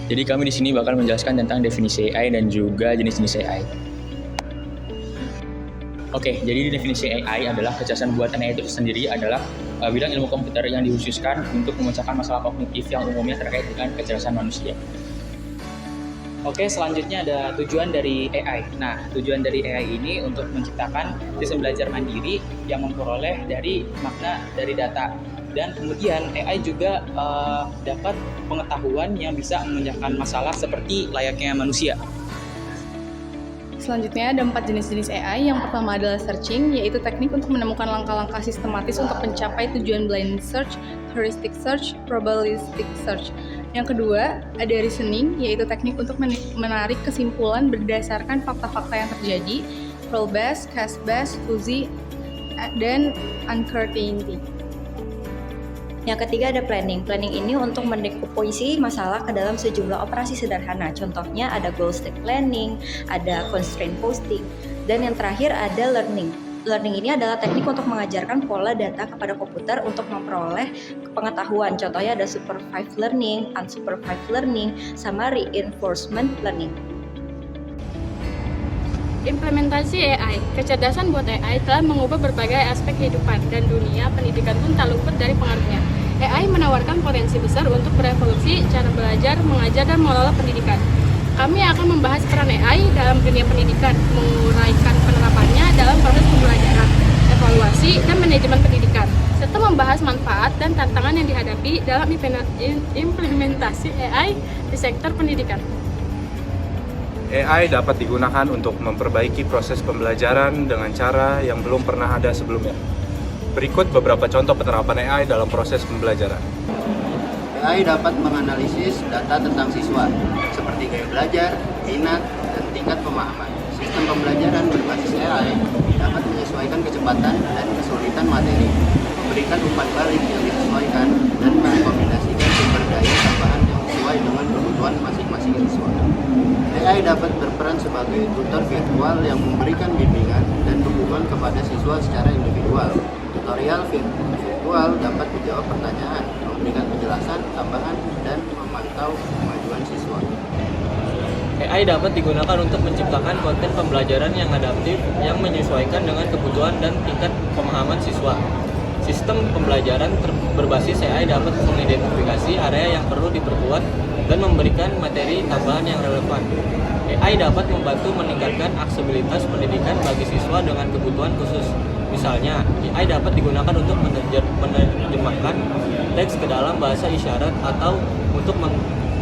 Jadi kami di sini bakal menjelaskan tentang definisi AI dan juga jenis-jenis AI. Oke, jadi definisi AI adalah kecerdasan buatan. AI itu sendiri adalah bidang ilmu komputer yang dikhususkan untuk memecahkan masalah kognitif yang umumnya terkait dengan kecerdasan manusia. Oke, selanjutnya ada tujuan dari AI. Nah, tujuan dari AI ini untuk menciptakan sistem belajar mandiri yang memperoleh dari makna dari data. Dan kemudian AI juga dapat pengetahuan yang bisa memecahkan masalah seperti layaknya manusia. Selanjutnya ada 4 jenis-jenis AI. Yang pertama adalah searching, yaitu teknik untuk menemukan langkah-langkah sistematis untuk mencapai tujuan blind search, heuristic search, probabilistic search. Yang kedua ada reasoning, yaitu teknik untuk menarik kesimpulan berdasarkan fakta-fakta yang terjadi, rule based, case based, fuzzy, dan uncertainty. Yang ketiga ada planning. Planning ini untuk mendekomposisi masalah ke dalam sejumlah operasi sederhana. Contohnya ada goal state planning, ada constraint posting, dan yang terakhir ada learning. Learning ini adalah teknik untuk mengajarkan pola data kepada komputer untuk memperoleh pengetahuan. Contohnya ada supervised learning, unsupervised learning, sama reinforcement learning. Implementasi AI. Kecerdasan buat AI telah mengubah berbagai aspek kehidupan dan dunia pendidikan pun tak luput dari pengaruhnya. AI menawarkan potensi besar untuk berevolusi cara belajar, mengajar, dan mengelola pendidikan. Kami akan membahas peran AI dalam dunia pendidikan, menguraikan penerapannya dalam proses pembelajaran, evaluasi, dan manajemen pendidikan, serta membahas manfaat dan tantangan yang dihadapi dalam implementasi AI di sektor pendidikan. AI dapat digunakan untuk memperbaiki proses pembelajaran dengan cara yang belum pernah ada sebelumnya. Berikut beberapa contoh penerapan AI dalam proses pembelajaran. AI dapat menganalisis data tentang siswa, seperti gaya belajar, minat, dan tingkat pemahaman. Sistem pembelajaran berbasis AI dapat menyesuaikan kecepatan dan kesulitan materi, memberikan umpan balik yang disesuaikan, dan merekomendasikan sumber daya tambahan yang sesuai dengan kebutuhan masing-masing siswa. AI dapat berperan sebagai tutor virtual yang memberikan bimbingan dan dukungan kepada siswa secara individual. Tutorial virtual dapat menjawab pertanyaan, memberikan penjelasan tambahan, dan memantau kemajuan siswa. AI dapat digunakan untuk menciptakan konten pembelajaran yang adaptif yang menyesuaikan dengan kebutuhan dan tingkat pemahaman siswa. Sistem pembelajaran berbasis AI dapat mengidentifikasi area yang perlu diperkuat dan memberikan materi tambahan yang relevan. AI dapat membantu meningkatkan aksesibilitas pendidikan bagi siswa dengan kebutuhan khusus. Misalnya, AI dapat digunakan untuk menerjemahkan teks ke dalam bahasa isyarat atau untuk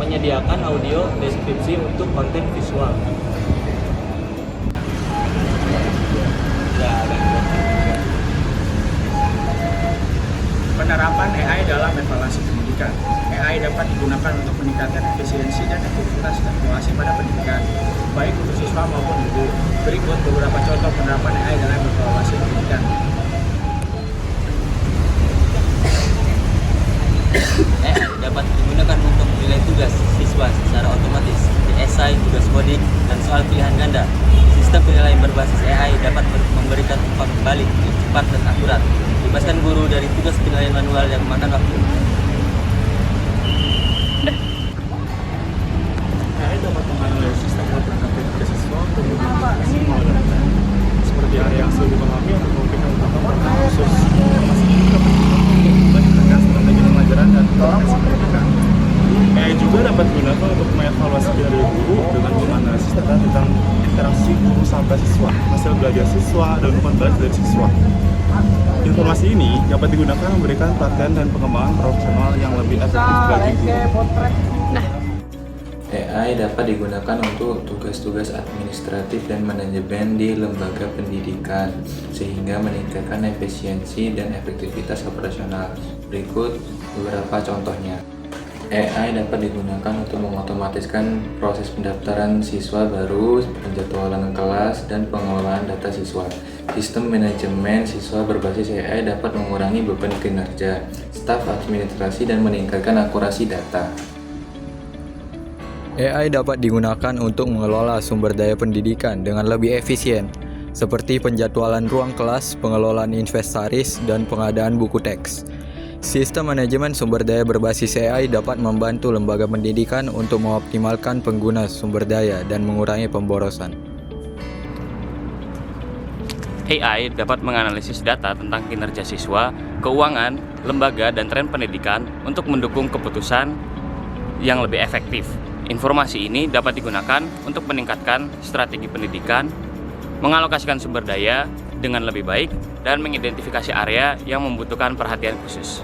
menyediakan audio deskripsi untuk konten visual. Penerapan AI dalam evaluasi pendidikan. AI dapat digunakan untuk meningkatkan efisiensi dan efektivitas evaluasi pada pendidikan, baik untuk siswa maupun guru. Berikut beberapa contoh penerapan AI dalam evaluasi pendidikan. AI dapat digunakan untuk menilai tugas siswa secara otomatis, seperti esai, tugas coding, dan soal pilihan ganda. Sistem penilaian berbasis AI dapat memberikan umpan balik yang cepat dan akurat, bebaskan guru dari tugas penilaian manual yang memakan waktu. AI dapat menganalisis data perangkat ke siswa untuk mengidentifikasi data, seperti area yang sulit dipahami untuk memberikan utama khusus informasi ke meningkatkan strategi pembelajaran dan komunikasi pendidikan. AI juga dapat digunakan untuk mengevaluasi kinerja guru dengan menganalisis data tentang interaksi guru sampai siswa, hasil belajar siswa, dan umpan balik dari siswa. Informasi ini dapat digunakan memberikan pelatihan dan pengembangan profesional yang lebih efektif bagi guru. AI dapat digunakan untuk tugas-tugas administratif dan manajemen di lembaga pendidikan, sehingga meningkatkan efisiensi dan efektivitas operasional. Berikut beberapa contohnya. AI dapat digunakan untuk mengotomatiskan proses pendaftaran siswa baru, penjadwalan kelas, dan pengelolaan data siswa. Sistem manajemen siswa berbasis AI dapat mengurangi beban kinerja staf administrasi dan meningkatkan akurasi data. AI dapat digunakan untuk mengelola sumber daya pendidikan dengan lebih efisien, seperti penjadwalan ruang kelas, pengelolaan inventaris, dan pengadaan buku teks. Sistem manajemen sumber daya berbasis AI dapat membantu lembaga pendidikan untuk mengoptimalkan pengguna sumber daya dan mengurangi pemborosan. AI dapat menganalisis data tentang kinerja siswa, keuangan, lembaga, dan tren pendidikan untuk mendukung keputusan yang lebih efektif. Informasi ini dapat digunakan untuk meningkatkan strategi pendidikan, mengalokasikan sumber daya dengan lebih baik, dan mengidentifikasi area yang membutuhkan perhatian khusus.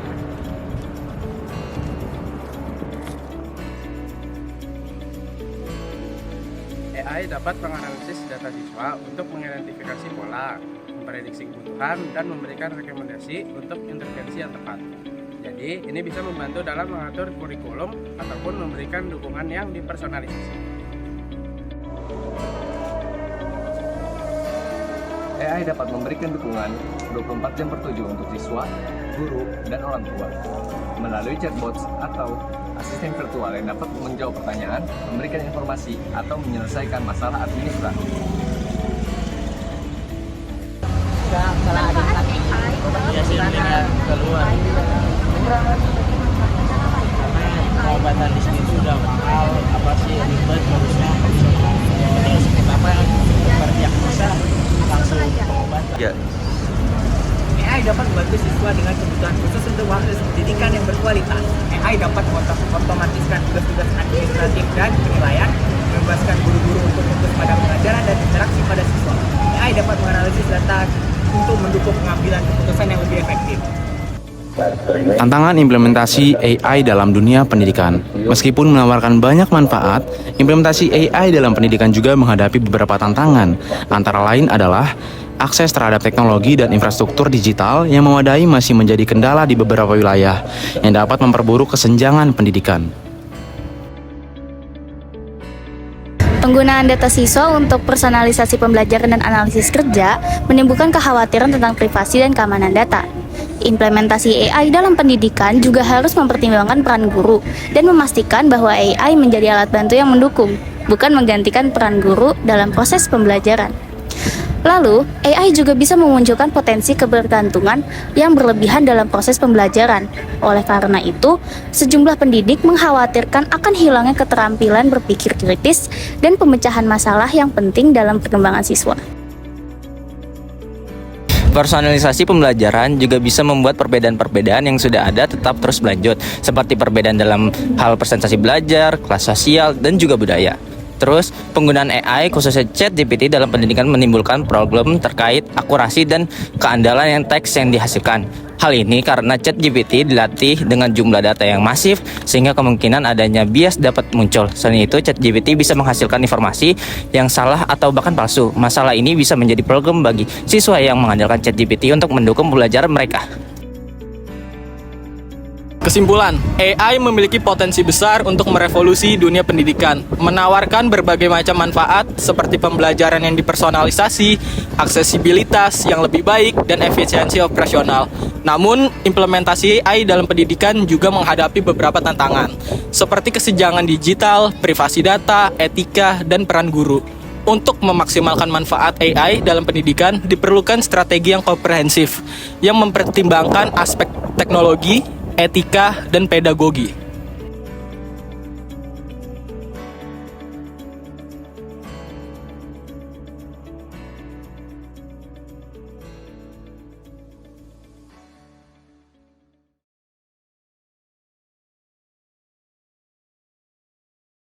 AI dapat menganalisis data siswa untuk mengidentifikasi pola, memprediksi kebutuhan, dan memberikan rekomendasi untuk intervensi yang tepat. Jadi, ini bisa membantu dalam mengatur kurikulum ataupun memberikan dukungan yang dipersonalisasi. AI dapat memberikan dukungan 24 jam per 7 untuk siswa, guru, dan orang tua melalui chatbots atau asisten virtual yang dapat menjawab pertanyaan, memberikan informasi, atau menyelesaikan masalah administratif. Biasanya keluar karena pengobatan di sini sudah mahal, apa sih ribet, harusnya apa berdiagnosa langsung pengobatan. Ya. AI dapat membantu siswa dengan kebutuhan khusus untuk akses pendidikan yang berkualitas. AI dapat mengotomatiskan tugas-tugas administratif dan penilaian, membebaskan guru-guru untuk fokus pada pengajaran dan interaksi pada siswa. AI dapat menganalisis data untuk mendukung pengambilan keputusan yang lebih efektif. Tantangan implementasi AI dalam dunia pendidikan. Meskipun menawarkan banyak manfaat, implementasi AI dalam pendidikan juga menghadapi beberapa tantangan. Antara lain adalah akses terhadap teknologi dan infrastruktur digital yang memadai masih menjadi kendala di beberapa wilayah yang dapat memperburuk kesenjangan pendidikan. Penggunaan data siswa untuk personalisasi pembelajaran dan analisis kerja menimbulkan kekhawatiran tentang privasi dan keamanan data. Implementasi AI dalam pendidikan juga harus mempertimbangkan peran guru dan memastikan bahwa AI menjadi alat bantu yang mendukung, bukan menggantikan peran guru dalam proses pembelajaran. Lalu, AI juga bisa memunculkan potensi kebergantungan yang berlebihan dalam proses pembelajaran. Oleh karena itu, sejumlah pendidik mengkhawatirkan akan hilangnya keterampilan berpikir kritis dan pemecahan masalah yang penting dalam perkembangan siswa. Personalisasi pembelajaran juga bisa membuat perbedaan-perbedaan yang sudah ada tetap terus berlanjut, seperti perbedaan dalam hal presentasi belajar, kelas sosial, dan juga budaya. Terus, penggunaan AI khususnya ChatGPT dalam pendidikan menimbulkan problem terkait akurasi dan keandalan yang teks yang dihasilkan. Hal ini karena ChatGPT dilatih dengan jumlah data yang masif sehingga kemungkinan adanya bias dapat muncul. Selain itu, ChatGPT bisa menghasilkan informasi yang salah atau bahkan palsu. Masalah ini bisa menjadi problem bagi siswa yang mengandalkan ChatGPT untuk mendukung pembelajaran mereka. Kesimpulan, AI memiliki potensi besar untuk merevolusi dunia pendidikan, menawarkan berbagai macam manfaat seperti pembelajaran yang dipersonalisasi, aksesibilitas yang lebih baik, dan efisiensi operasional. Namun, implementasi AI dalam pendidikan juga menghadapi beberapa tantangan, seperti kesenjangan digital, privasi data, etika, dan peran guru. Untuk memaksimalkan manfaat AI dalam pendidikan, diperlukan strategi yang komprehensif, yang mempertimbangkan aspek teknologi, etika, dan pedagogi.